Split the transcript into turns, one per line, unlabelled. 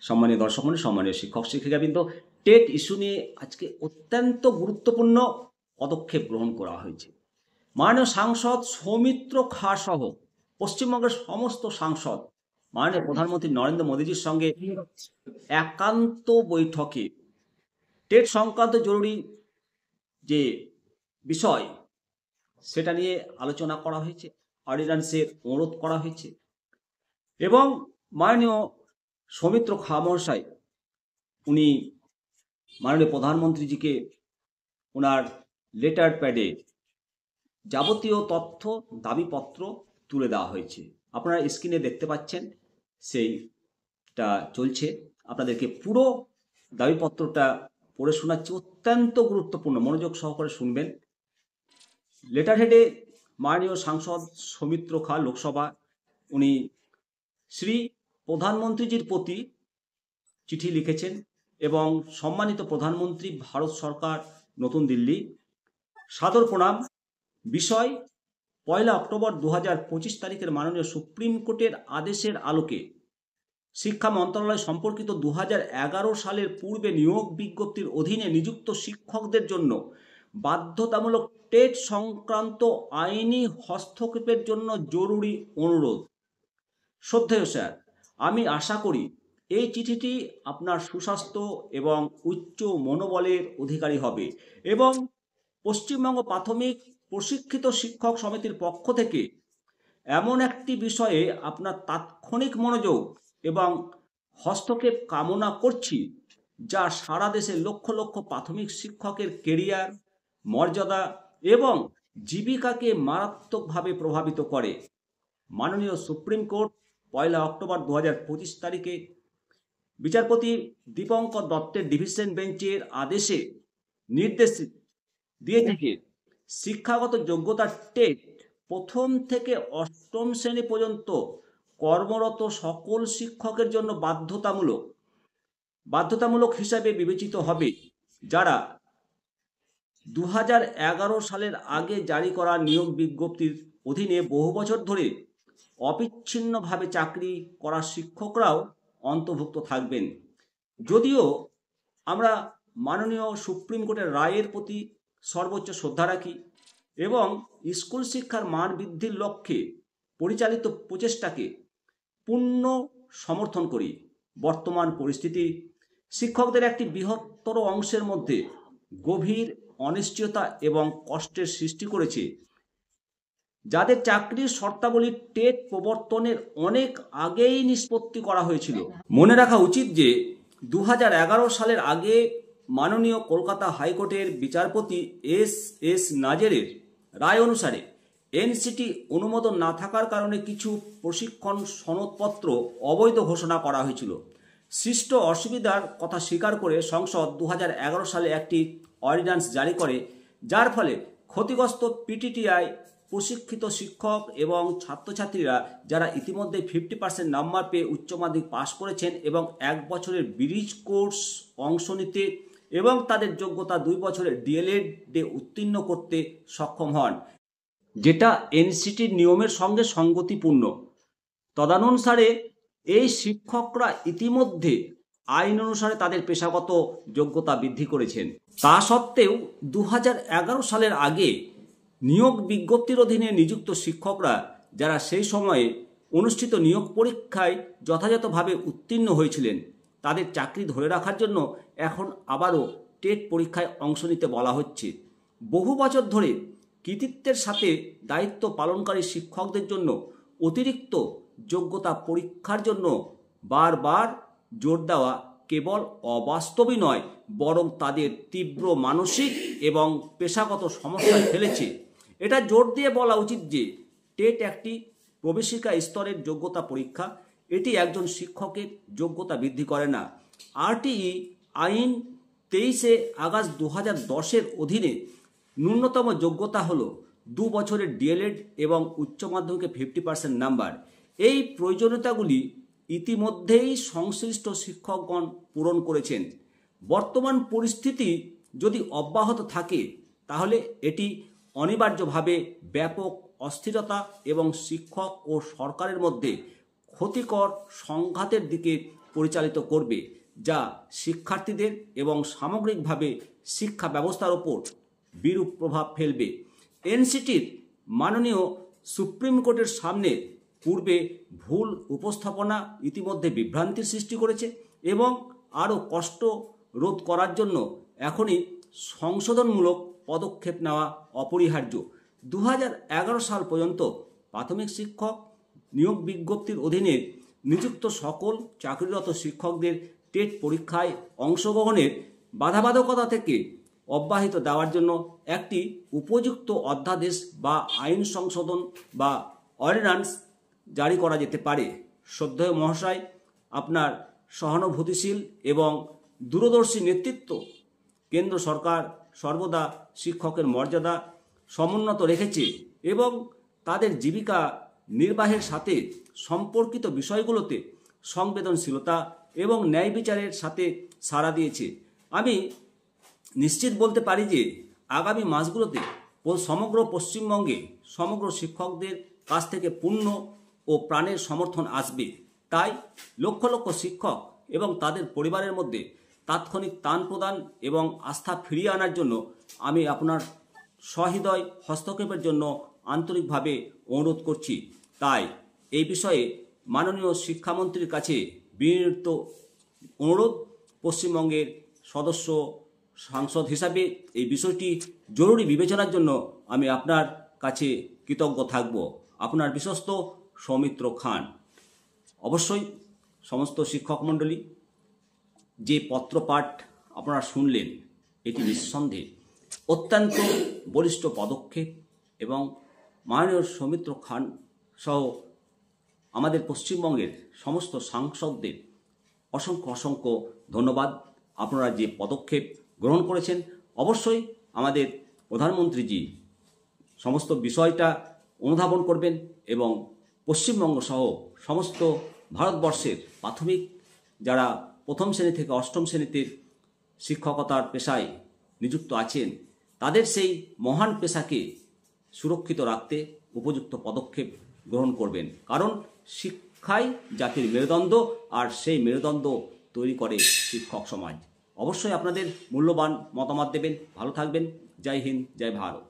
সম্মানীয় দর্শক মণ্ডলী, সম্মানীয় শিক্ষক শিক্ষিকাবৃন্দ, টেট ইস্যু নিয়ে আজকে অত্যন্ত গুরুত্বপূর্ণ পদক্ষেপ গ্রহণ করা হয়েছে। মাননীয় সাংসদ সৌমিত্র খা সহ পশ্চিমবঙ্গের সমস্ত সাংসদ মাননীয় প্রধানমন্ত্রী নরেন্দ্র মোদীজির সঙ্গে একান্ত বৈঠকে টেট সংক্রান্ত জরুরি যে বিষয় সেটা নিয়ে আলোচনা করা হয়েছে, অর্ডিন্যান্সের অনুরোধ করা হয়েছে এবং মাননীয় সৌমিত্র খা মহাশয় উনি মাননীয় প্রধানমন্ত্রীজিকে ওনার লেটার প্যাডে যাবতীয় তথ্য দাবিপত্র তুলে দেওয়া হয়েছে। আপনারা স্ক্রিনে দেখতে পাচ্ছেন, সেইটা চলছে। আপনাদেরকে পুরো দাবিপত্রটা পড়ে শোনাচ্ছি, অত্যন্ত গুরুত্বপূর্ণ, মনোযোগ সহকারে শুনবেন। লেটার হেডে মাননীয় সাংসদ সৌমিত্র খা লোকসভা উনি শ্রী প্রধানমন্ত্রীজির প্রতি চিঠি লিখেছেন এবং সম্মানিত প্রধানমন্ত্রী, ভারত সরকার, নতুন দিল্লি, সাদর প্রণাম। বিষয় 1 অক্টোবর 2025 তারিখের মাননীয় সুপ্রিম কোর্টের আদেশের আলোকে শিক্ষা মন্ত্রণালয় সম্পর্কিত 2011 সালের পূর্বে নিয়োগ বিজ্ঞপ্তির অধীনে নিযুক্ত শিক্ষকদের জন্য বাধ্যতামূলক টেট সংক্রান্ত আইনি হস্তক্ষেপের জন্য জরুরি অনুরোধ। শ্রদ্ধেয় স্যার, আমি আশা করি এই চিঠিটি আপনার সুস্বাস্থ্য এবং উচ্চ মনোবলের অধিকারী হবে এবং পশ্চিমবঙ্গ প্রাথমিক প্রশিক্ষিত শিক্ষক সমিতির পক্ষ থেকে এমন একটি বিষয়ে আপনার তাৎক্ষণিক মনোযোগ এবং হস্তক্ষেপ কামনা করছি যা সারা দেশে লক্ষ লক্ষ প্রাথমিক শিক্ষকের কেরিয়ার, মর্যাদা এবং জীবিকাকে মারাত্মকভাবে প্রভাবিত করে। মাননীয় সুপ্রিম কোর্ট 1 অক্টোবর 2025 তারিখে বিচারপতি দীপঙ্কর দত্তের ডিভিশন বেঞ্চের আদেশে নির্দেশ দিয়ে থেকে শিক্ষাগত যোগ্যতা টেট প্রথম থেকে অষ্টম শ্রেণী পর্যন্ত কর্মরত সকল শিক্ষকের জন্য বাধ্যতামূলক হিসাবে বিবেচিত হবে, যারা 2011 সালের আগে জারি করা নিয়োগ বিজ্ঞপ্তির অধীনে বহু বছর ধরে অবিচ্ছিন্নভাবে চাকরি করা শিক্ষকরাও অন্তর্ভুক্ত থাকবেন। যদিও আমরা মাননীয় সুপ্রিম কোর্টের রায়ের প্রতি সর্বোচ্চ শ্রদ্ধা রাখি এবং স্কুল শিক্ষার মান বৃদ্ধির লক্ষ্যে পরিচালিত প্রচেষ্টাকে পূর্ণ সমর্থন করি, বর্তমান পরিস্থিতি শিক্ষকদের একটি বৃহত্তর অংশের মধ্যে গভীর অনিশ্চয়তা এবং কষ্টের সৃষ্টি করেছে, যাদের চাকরির শর্তাবলী টেট প্রবর্তনের অনেক আগেই নিষ্পত্তি করা হয়েছিল। মনে রাখা উচিত যে 2011 সালের আগে মাননীয় কলকাতা হাইকোর্টের বিচারপতি এস নাজেরের রায় অনুসারে এনসিটি অনুমোদন না থাকার কারণে কিছু প্রশিক্ষণ সনদপত্র অবৈধ ঘোষণা করা হয়েছিল। সৃষ্ট অসুবিধার কথা স্বীকার করে সংসদ 2011 সালে একটি অর্ডিন্যান্স জারি করে, যার ফলে ক্ষতিগ্রস্ত পিটিটিআই প্রশিক্ষিত শিক্ষক এবং ছাত্রছাত্রীরা যারা ইতিমধ্যে 50% নাম্বার পেয়ে উচ্চ মাধ্যমিক পাশ করেছেন এবং 1 বছরের ব্রিজ কোর্স অংশ নিতে এবং তাদের যোগ্যতা 2 বছরের ডিএলএড উত্তীর্ণ করতে সক্ষম হন, যেটা এনসিটির নিয়মের সঙ্গে সঙ্গতিপূর্ণ। তদনুসারে এই শিক্ষকরা ইতিমধ্যে আইন অনুসারে তাদের পেশাগত যোগ্যতা বৃদ্ধি করেছেন। তা সত্ত্বেও 2011 সালের আগে নিয়োগ বিজ্ঞপ্তির অধীনে নিযুক্ত শিক্ষকরা যারা সেই সময়ে অনুষ্ঠিত নিয়োগ পরীক্ষায় যথাযথভাবে উত্তীর্ণ হয়েছিলেন, তাদের চাকরি ধরে রাখার জন্য এখন আবারও টেট পরীক্ষায় অংশ নিতে বলা হচ্ছে। বহু বছর ধরে কৃতিত্বের সাথে দায়িত্ব পালনকারী শিক্ষকদের জন্য অতিরিক্ত যোগ্যতা পরীক্ষার জন্য বারবার জোর দেওয়া কেবল অবাস্তবই নয়, বরং তাদের তীব্র মানসিক এবং পেশাগত সমস্যায় ফেলেছে। এটা জোর দিয়ে বলা উচিত যে টেট একটি প্রবেশিকা স্তরের যোগ্যতা পরীক্ষা, এটি একজন শিক্ষকের যোগ্যতা বৃদ্ধি করে না। আরটিই আইন 23 আগস্ট 2010-এর অধীনে ন্যূনতম যোগ্যতা হলো 2 বছরের ডিএলএড এবং উচ্চ মাধ্যমিকে 50% নাম্বার। এই প্রয়োজনীয়তাগুলি ইতিমধ্যেই সংশ্লিষ্ট শিক্ষকগণ পূরণ করেছেন। বর্তমান পরিস্থিতি যদি অব্যাহত থাকে তাহলে এটি অনিবার্যভাবে ব্যাপক অস্থিরতা এবং শিক্ষক ও সরকারের মধ্যে ক্ষতিকর সংঘাতের দিকে পরিচালিত করবে, যা শিক্ষার্থীদের এবং সামগ্রিকভাবে শিক্ষা ব্যবস্থার ওপর বিরূপ প্রভাব ফেলবে। এনসিটির মাননীয় সুপ্রিম কোর্টের সামনে পূর্বে ভুল উপস্থাপনা ইতিমধ্যে বিভ্রান্তির সৃষ্টি করেছে এবং আরও কষ্ট রোধ করার জন্য এখনই সংশোধনমূলক পদক্ষেপ নেওয়া অপরিহার্য। 2011 সাল পর্যন্ত প্রাথমিক শিক্ষক নিয়োগ বিজ্ঞপ্তির অধীনে নিযুক্ত সকল চাকরিরত শিক্ষকদের টেট পরীক্ষায় অংশগ্রহণের বাধাবাধকতা থেকে অব্যাহতি দেওয়ার জন্য একটি উপযুক্ত অধ্যাদেশ বা আইন সংশোধন বা অর্ডিন্যান্স জারি করা যেতে পারে। শ্রদ্ধেয় মহাশয়, আপনার সহানুভূতিশীল এবং দূরদর্শী নেতৃত্ব কেন্দ্র সরকার সর্বদা শিক্ষকের মর্যাদা সমুন্নত রেখেছে এবং তাদের জীবিকা নির্বাহের সাথে সম্পর্কিত বিষয়গুলোতে সংবেদনশীলতা এবং ন্যায় বিচারের সাথে সাড়া দিয়েছে। আমি নিশ্চিত বলতে পারি যে আগামী মাসগুলোতে সমগ্র পশ্চিমবঙ্গে সমগ্র শিক্ষকদের কাছ থেকে পূর্ণ ও প্রাণের সমর্থন আসবে। তাই লক্ষ লক্ষ শিক্ষক এবং তাদের পরিবারের মধ্যে তাৎক্ষণিক ত্রাণ প্রদান এবং আস্থা ফিরিয়ে আনার জন্য আমি আপনার সহৃদয় হস্তক্ষেপের জন্য আন্তরিকভাবে অনুরোধ করছি। তাই এই বিষয়ে মাননীয় শিক্ষামন্ত্রীর কাছে বিনীত অনুরোধ, পশ্চিমবঙ্গের সদস্য সাংসদ হিসাবে এই বিষয়টি জরুরি বিবেচনার জন্য আমি আপনার কাছে কৃতজ্ঞ থাকব। আপনার বিশ্বস্ত সৌমিত্র খান। অবশ্যই সমস্ত শিক্ষক মণ্ডলী, যে পত্রপাঠ আপনারা শুনলেন এটি নিঃসন্দেহে অত্যন্ত বলিষ্ঠ পদক্ষেপ এবং মাননীয় সৌমিত্র খান সহ আমাদের পশ্চিমবঙ্গের সমস্ত সাংসদদের অসংখ্য অসংখ্য ধন্যবাদ। আপনারা যে পদক্ষেপ গ্রহণ করেছেন, অবশ্যই আমাদের প্রধানমন্ত্রীজি সমস্ত বিষয়টা অনুধাবন করবেন এবং পশ্চিমবঙ্গ সহ সমস্ত ভারতবর্ষের প্রাথমিক যারা প্রথম শ্রেণী থেকে অষ্টম শ্রেণীতে শিক্ষকতার পেশায় নিযুক্ত আছেন, তাদের সেই মহান পেশাকে সুরক্ষিত রাখতে উপযুক্ত পদক্ষেপ গ্রহণ করবেন। কারণ শিক্ষাই জাতির মেরুদণ্ড, আর সেই মেরুদণ্ড তৈরি করে শিক্ষক সমাজ। অবশ্যই আপনাদের মূল্যবান মতামত দেবেন। ভালো থাকবেন। জয় হিন্দ, জয় ভারত।